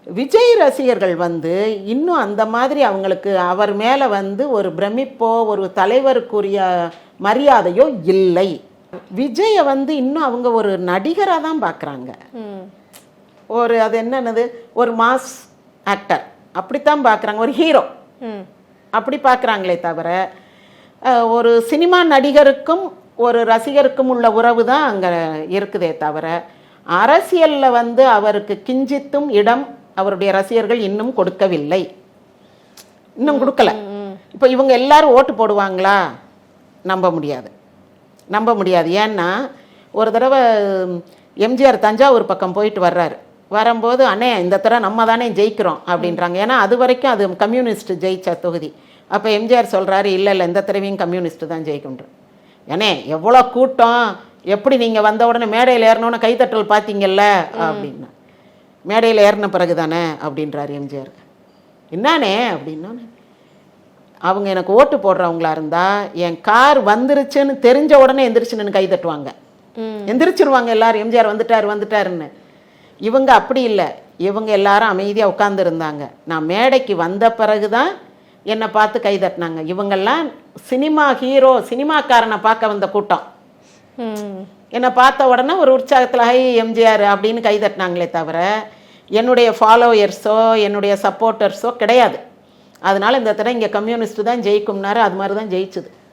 விஜய் ரசிகர்கள் வந்து இன்னும் அந்த மாதிரி அவங்களுக்கு அவர் மேலே வந்து ஒரு பிரமிப்போ ஒரு தலைவருக்குரிய மரியாதையோ இல்லை. விஜயை வந்து இன்னும் அவங்க ஒரு நடிகராக தான் பார்க்குறாங்க. ஒரு அது என்னன்னது ஒரு மாஸ் ஆக்டர் அப்படித்தான் பார்க்குறாங்க, ஒரு ஹீரோ அப்படி பார்க்குறாங்களே தவிர ஒரு சினிமா நடிகருக்கும் ஒரு ரசிகருக்கும் உள்ள உறவு தான் அங்கே இருக்குதே தவிர அரசியலில் வந்து அவருக்கு கிஞ்சித்தும் இடம் அவருடைய ரசிகர்கள் இன்னும் கொடுக்கவில்லை, இன்னும் கொடுக்கல. இப்போ இவங்க எல்லாரும் ஓட்டு போடுவாங்களா? நம்ப முடியாது. ஏன்னா ஒரு தடவை எம்ஜிஆர் தஞ்சாவூர் பக்கம் போயிட்டு வர்றாரு, வரும்போது அண்ணே இந்த தடவை நம்ம தானே ஜெயிக்கிறோம் அப்படின்றாங்க. ஏன்னா அது வரைக்கும் அது கம்யூனிஸ்ட் ஜெயிச்ச தொகுதி. அப்போ எம்ஜிஆர் சொல்கிறாரு, இல்லை இந்த தடவையும் கம்யூனிஸ்ட் தான் ஜெயிக்கும்ன்ற. ஏன்னே எவ்வளோ கூட்டம், எப்படி நீங்கள் வந்த உடனே மேடையில் ஏறினோன்னு கைத்தட்டல் பார்த்தீங்கல்ல அப்படின்னா, மேடையில் ஏறின பிறகு தானே அப்படின்றார் எம்ஜிஆர். என்னானே அப்படின்னா, அவங்க எனக்கு ஓட்டு போடுறவங்களா இருந்தால் என் கார் வந்துருச்சுன்னு தெரிஞ்ச உடனே எந்திரிச்சுன்னு கை தட்டுவாங்க, எந்திரிச்சிருவாங்க எல்லாரும், எம்ஜிஆர் வந்துட்டாருன்னு. இவங்க அப்படி இல்லை, இவங்க எல்லாரும் அமைதியாக உட்காந்துருந்தாங்க. நான் மேடைக்கு வந்த பிறகு தான் என்னை பார்த்து கை தட்டினாங்க. இவங்கெல்லாம் சினிமா ஹீரோ சினிமாக்காரனை பார்க்க வந்த கூட்டம். என்னை பார்த்த உடனே ஒரு உற்சாகத்தில் ஹை எம்ஜிஆர் அப்படின்னு கை தட்டினாங்களே தவிர என்னுடைய ஃபாலோயர்ஸோ என்னுடைய சப்போர்ட்டர்ஸோ கிடையாது. அதனால் இந்த தடவை இங்கே கம்யூனிஸ்ட் தான் ஜெயிக்கும்னாரு, அது மாதிரி தான் ஜெயிச்சுது.